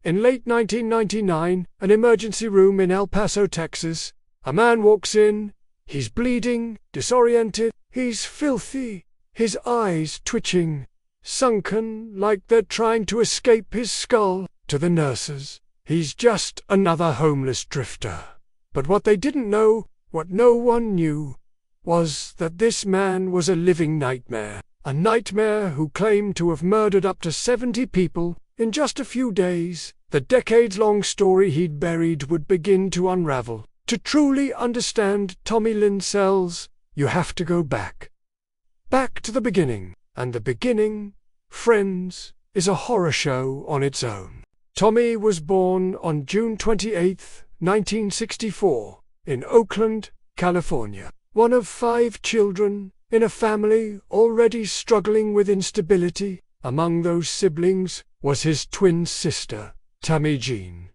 In late 1999, an emergency room in El Paso, Texas. A man walks in. He's bleeding, disoriented. He's filthy, his eyes twitching, sunken like they're trying to escape his skull. To the nurses, he's just another homeless drifter. But what they didn't know, what no one knew, was that this man was a living nightmare. A nightmare who claimed to have murdered up to 70 people in just a few days. The decades-long story he'd buried would begin to unravel. To truly understand Tommy Lynn Sells, you have to go back. Back to the beginning. And the beginning, friends, is a horror show on its own. Tommy was born on June 28, 1964, in Oakland, California. One of 5 children, in a family already struggling with instability. Among those siblings was his twin sister, Tammy Jean.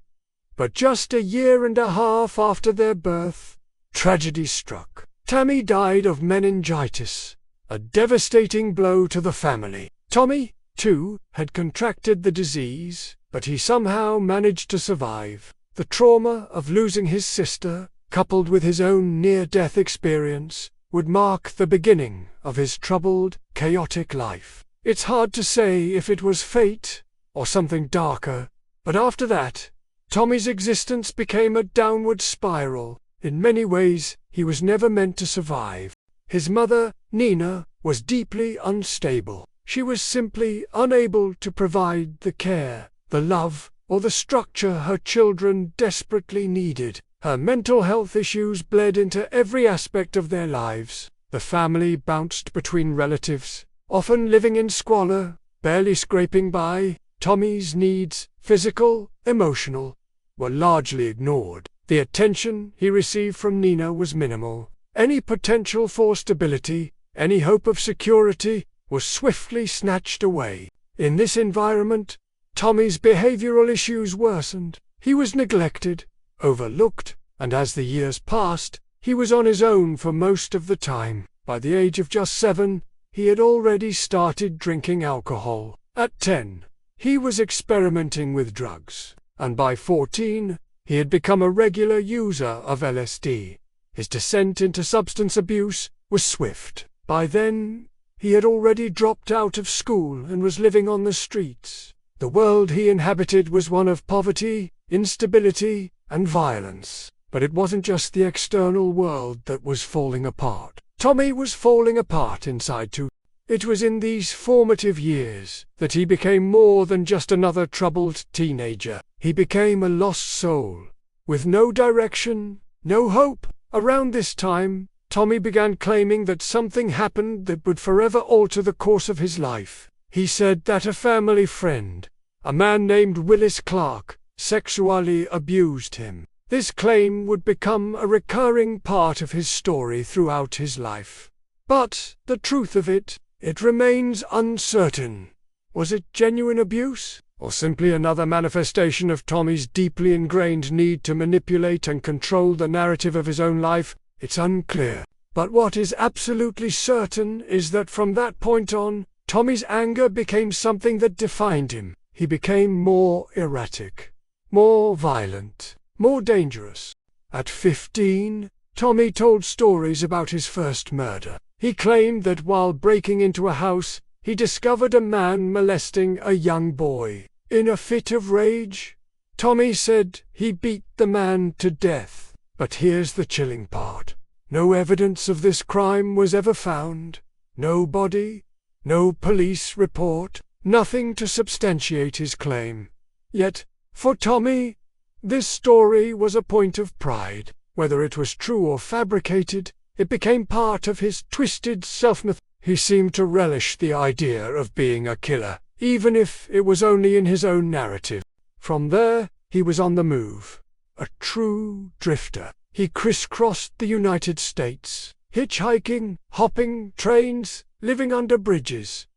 But just a year and a half after their birth, tragedy struck. Tammy died of meningitis, a devastating blow to the family. Tommy, too, had contracted the disease, but he somehow managed to survive. The trauma of losing his sister, coupled with his own near-death experience, would mark the beginning of his troubled, chaotic life. It's hard to say if it was fate or something darker, but after that, Tommy's existence became a downward spiral. In many ways, he was never meant to survive. His mother, Nina, was deeply unstable. She was simply unable to provide the care, the love, or the structure her children desperately needed. Her mental health issues bled into every aspect of their lives. The family bounced between relatives, often living in squalor, barely scraping by. Tommy's needs, physical, emotional, were largely ignored. The attention he received from Nina was minimal. Any potential for stability, any hope of security, was swiftly snatched away. In this environment, Tommy's behavioral issues worsened. He was neglected, overlooked, and as the years passed, he was on his own for most of the time. By the age of just 7, he had already started drinking alcohol. At 10, he was experimenting with drugs, and by 14, he had become a regular user of LSD. His descent into substance abuse was swift. By then, he had already dropped out of school and was living on the streets. The world he inhabited was one of poverty, instability, and violence. But it wasn't just the external world that was falling apart. Tommy was falling apart inside too. It was in these formative years that he became more than just another troubled teenager. He became a lost soul, with no direction, no hope. Around this time, Tommy began claiming that something happened that would forever alter the course of his life. He said that a family friend, a man named Willis Clark, sexually abused him. This claim would become a recurring part of his story throughout his life. But the truth of it remains uncertain. Was it genuine abuse, or simply another manifestation of Tommy's deeply ingrained need to manipulate and control the narrative of his own life? It's unclear. But what is absolutely certain is that from that point on, Tommy's anger became something that defined him. He became more erratic, more violent, more dangerous. At 15, Tommy told stories about his first murder. He claimed that while breaking into a house, he discovered a man molesting a young boy. In a fit of rage, Tommy said he beat the man to death. But here's the chilling part. No evidence of this crime was ever found. No body, no police report, nothing to substantiate his claim. Yet, for Tommy, this story was a point of pride. Whether it was true or fabricated, it became part of his twisted self-myth. He seemed to relish the idea of being a killer, even if it was only in his own narrative. From there, he was on the move. A true drifter. He crisscrossed the United States, hitchhiking, hopping trains, living under bridges.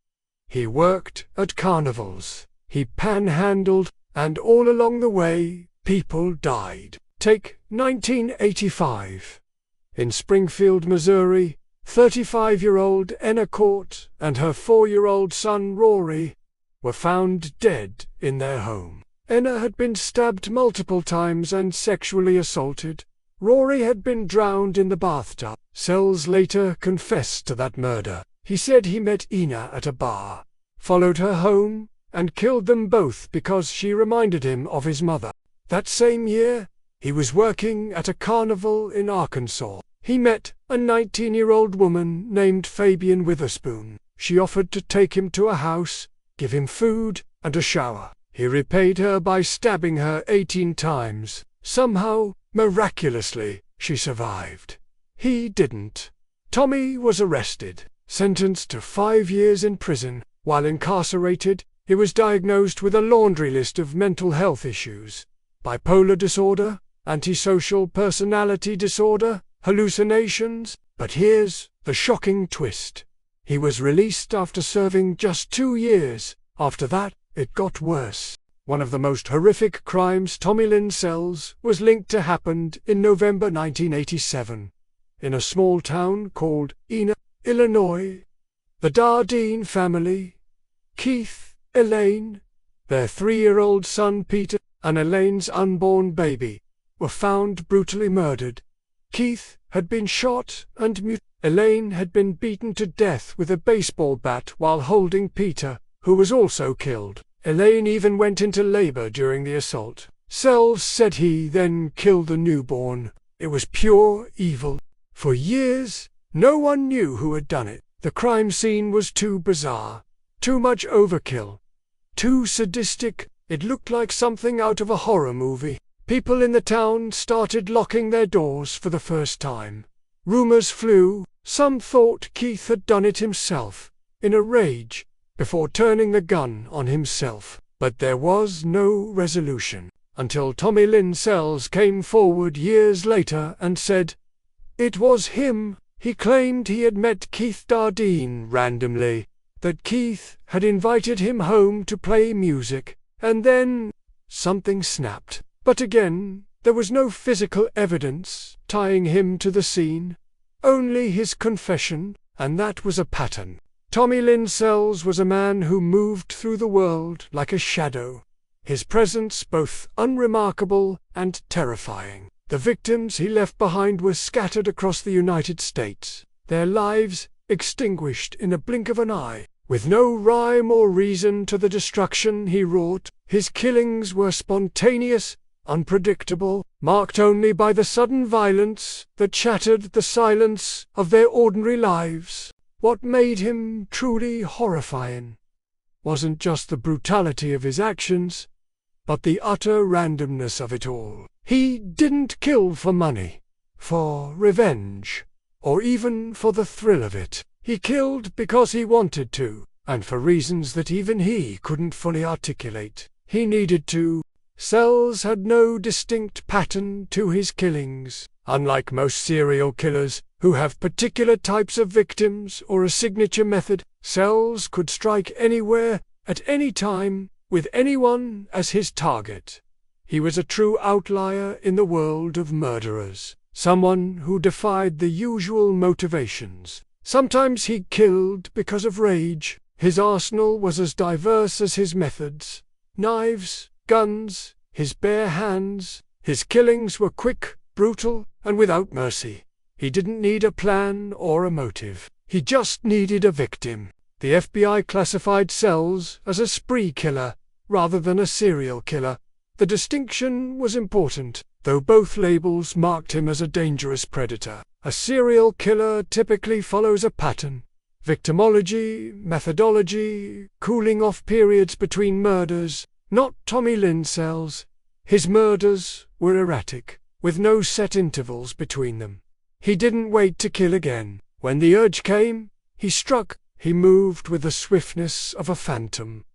He worked at carnivals. He panhandled, and all along the way, people died. Take 1985. In Springfield, Missouri, 35-year-old Enna Court and her 4-year-old son Rory were found dead in their home. Enna had been stabbed multiple times and sexually assaulted. Rory had been drowned in the bathtub. Sells later confessed to that murder. He said he met Ina at a bar, followed her home, and killed them both because she reminded him of his mother. That same year, he was working at a carnival in Arkansas. He met a 19-year-old woman named Fabian Witherspoon. She offered to take him to a house, give him food and a shower. He repaid her by stabbing her 18 times. Somehow, miraculously, she survived. He didn't. Tommy was arrested, sentenced to 5 years in prison. While incarcerated, he was diagnosed with a laundry list of mental health issues: bipolar disorder, antisocial personality disorder, hallucinations. But here's the shocking twist. He was released after serving just 2 years. After that, it got worse. One of the most horrific crimes Tommy Lynn Sells was linked to happened in November 1987. In a small town called Ina, Illinois. The Dardeen family, Keith, Elaine, their 3-year-old son Peter, and Elaine's unborn baby, were found brutally murdered. Keith had been shot and mutilated. Elaine had been beaten to death with a baseball bat while holding Peter, who was also killed. Elaine even went into labor during the assault. Sells said he then killed the newborn. It was pure evil. For years, no one knew who had done it. The crime scene was too bizarre, too much overkill, too sadistic. It looked like something out of a horror movie. People in the town started locking their doors for the first time. Rumors flew. Some thought Keith had done it himself, in a rage, before turning the gun on himself. But there was no resolution, until Tommy Lynn Sells came forward years later and said, "It was him." He claimed he had met Keith Dardeen randomly, that Keith had invited him home to play music, and then something snapped. But again, there was no physical evidence tying him to the scene. Only his confession, and that was a pattern. Tommy Lynn Sells was a man who moved through the world like a shadow, his presence both unremarkable and terrifying. The victims he left behind were scattered across the United States, their lives extinguished in a blink of an eye. With no rhyme or reason to the destruction he wrought, his killings were spontaneous, unpredictable, marked only by the sudden violence that shattered the silence of their ordinary lives. What made him truly horrifying wasn't just the brutality of his actions, but the utter randomness of it all. He didn't kill for money, for revenge, or even for the thrill of it. He killed because he wanted to, and for reasons that even he couldn't fully articulate. He needed to. Sells had no distinct pattern to his killings. Unlike most serial killers, who have particular types of victims or a signature method, Sells could strike anywhere, at any time, with anyone as his target. He was a true outlier in the world of murderers, someone who defied the usual motivations. Sometimes he killed because of rage. His arsenal was as diverse as his methods. Knives, guns, his bare hands. His killings were quick, brutal, and without mercy. He didn't need a plan or a motive. He just needed a victim. The FBI classified Sells as a spree killer, rather than a serial killer. The distinction was important, though both labels marked him as a dangerous predator. A serial killer typically follows a pattern: victimology, methodology, cooling off periods between murders. Not Tommy Lynn Sells. His murders were erratic, with no set intervals between them. He didn't wait to kill again. When the urge came, he struck. He moved with the swiftness of a phantom,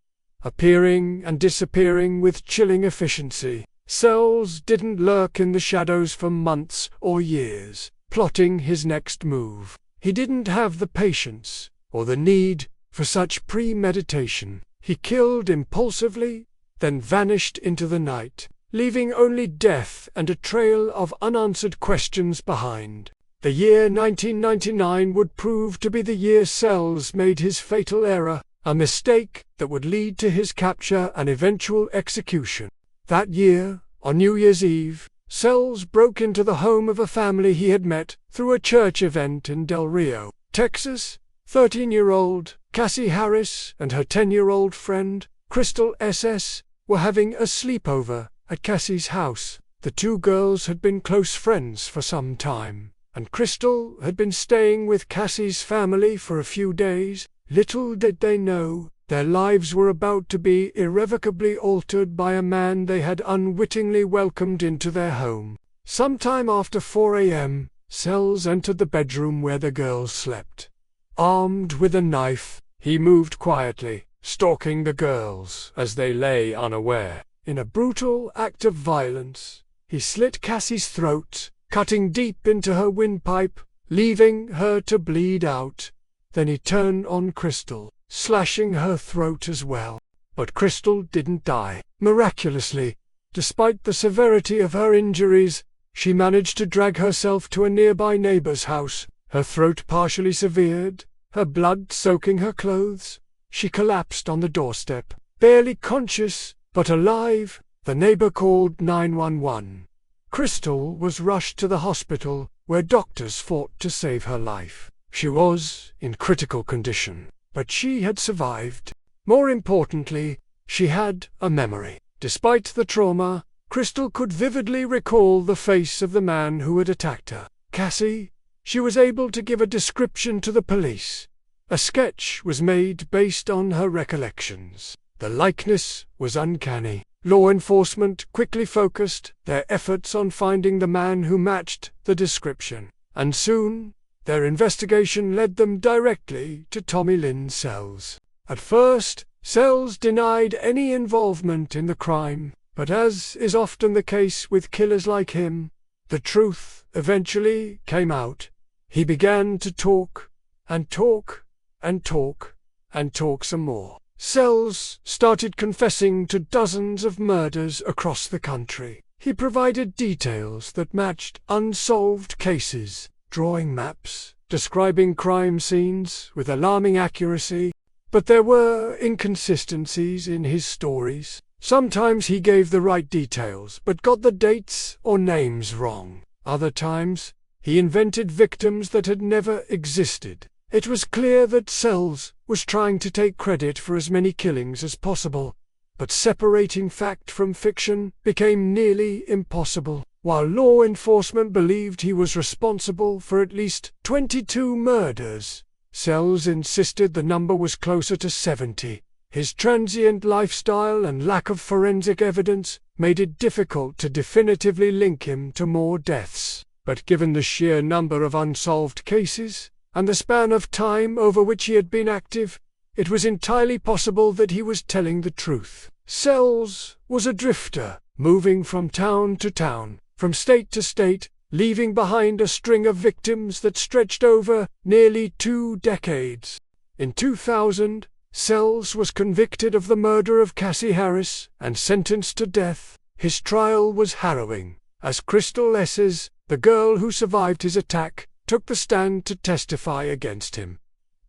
appearing and disappearing with chilling efficiency. Sells didn't lurk in the shadows for months or years, plotting his next move. He didn't have the patience or the need for such premeditation. He killed impulsively, then vanished into the night, leaving only death and a trail of unanswered questions behind. The year 1999 would prove to be the year Sells made his fatal error, a mistake that would lead to his capture and eventual execution. That year, on New Year's Eve, Sells broke into the home of a family he had met through a church event in Del Rio, Texas. 13-year-old Cassie Harris and her 10-year-old friend, Crystal SS, were having a sleepover at Cassie's house. The two girls had been close friends for some time, and Crystal had been staying with Cassie's family for a few days. Little did they know, their lives were about to be irrevocably altered by a man they had unwittingly welcomed into their home. Sometime after 4 a.m., Sells entered the bedroom where the girls slept. Armed with a knife, he moved quietly, stalking the girls as they lay unaware. In a brutal act of violence, he slit Cassie's throat, cutting deep into her windpipe, leaving her to bleed out. Then he turned on Crystal, slashing her throat as well. But Crystal didn't die. Miraculously, despite the severity of her injuries, she managed to drag herself to a nearby neighbor's house, her throat partially severed, her blood soaking her clothes. She collapsed on the doorstep, barely conscious, but alive. The neighbor called 911. Crystal was rushed to the hospital, where doctors fought to save her life. She was in critical condition, but she had survived. More importantly, she had a memory. Despite the trauma, Crystal could vividly recall the face of the man who had attacked her. Cassie. She was able to give a description to the police. A sketch was made based on her recollections. The likeness was uncanny. Law enforcement quickly focused their efforts on finding the man who matched the description, and soon, their investigation led them directly to Tommy Lynn Sells. At first, Sells denied any involvement in the crime, but as is often the case with killers like him, the truth eventually came out. He began to talk, and talk, and talk, and talk some more. Sells started confessing to dozens of murders across the country. He provided details that matched unsolved cases, drawing maps, describing crime scenes with alarming accuracy. But there were inconsistencies in his stories. Sometimes he gave the right details but got the dates or names wrong. Other times, he invented victims that had never existed. It was clear that Sells was trying to take credit for as many killings as possible, but separating fact from fiction became nearly impossible. While law enforcement believed he was responsible for at least 22 murders, Sells insisted the number was closer to 70. His transient lifestyle and lack of forensic evidence made it difficult to definitively link him to more deaths. But given the sheer number of unsolved cases, and the span of time over which he had been active, it was entirely possible that he was telling the truth. Sells was a drifter, moving from town to town, from state to state, leaving behind a string of victims that stretched over nearly 2 decades. In 2000, Sells was convicted of the murder of Cassie Harris and sentenced to death. His trial was harrowing, as Crystal S's, the girl who survived his attack, took the stand to testify against him.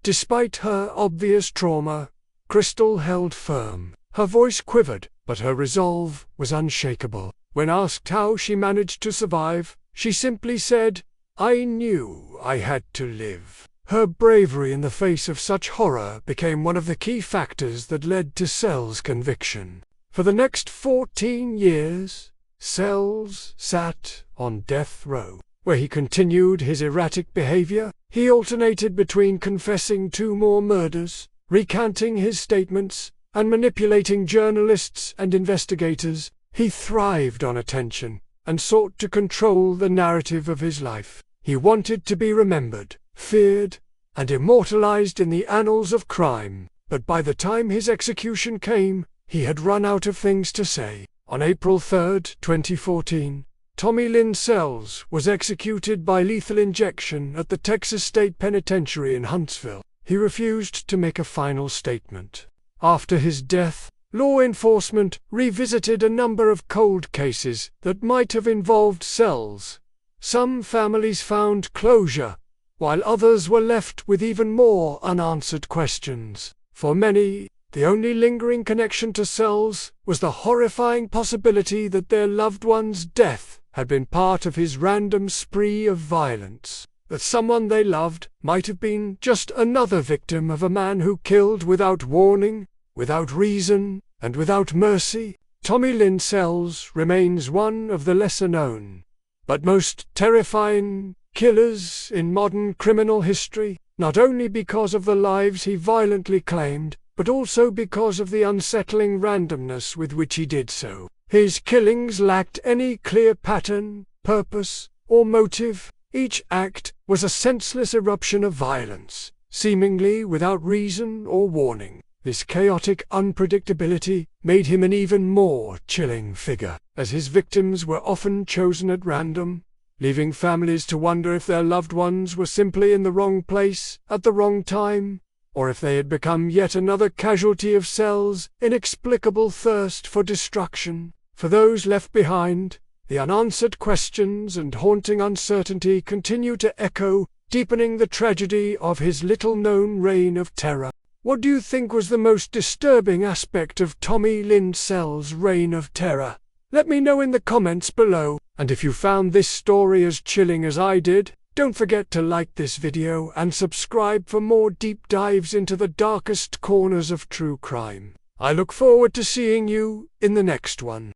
Despite her obvious trauma, Crystal held firm. Her voice quivered, but her resolve was unshakable. When asked how she managed to survive, she simply said, "I knew I had to live." Her bravery in the face of such horror became one of the key factors that led to Sells' conviction. For the next 14 years, Sells sat on death row, where he continued his erratic behavior. He alternated between confessing 2 more murders, recanting his statements, and manipulating journalists and investigators. He thrived on attention, and sought to control the narrative of his life. He wanted to be remembered, feared, and immortalized in the annals of crime. But by the time his execution came, he had run out of things to say. On April 3, 2014, Tommy Lynn Sells was executed by lethal injection at the Texas State Penitentiary in Huntsville. He refused to make a final statement. After his death, law enforcement revisited a number of cold cases that might have involved Sells. Some families found closure, while others were left with even more unanswered questions. For many, The only lingering connection to Sells was the horrifying possibility that their loved one's death had been part of his random spree of violence, that someone they loved might have been just another victim of a man who killed without warning, without reason, and without mercy. Tommy Lynn Sells remains one of the lesser-known, but most terrifying killers in modern criminal history, not only because of the lives he violently claimed, but also because of the unsettling randomness with which he did so. His killings lacked any clear pattern, purpose, or motive. Each act was a senseless eruption of violence, seemingly without reason or warning. This chaotic unpredictability made him an even more chilling figure, as his victims were often chosen at random, leaving families to wonder if their loved ones were simply in the wrong place at the wrong time, or if they had become yet another casualty of Sells' inexplicable thirst for destruction. For those left behind, the unanswered questions and haunting uncertainty continue to echo, deepening the tragedy of his little-known reign of terror. What do you think was the most disturbing aspect of Tommy Lynn Sells' reign of terror? Let me know in the comments below. And if you found this story as chilling as I did, don't forget to like this video and subscribe for more deep dives into the darkest corners of true crime. I look forward to seeing you in the next one.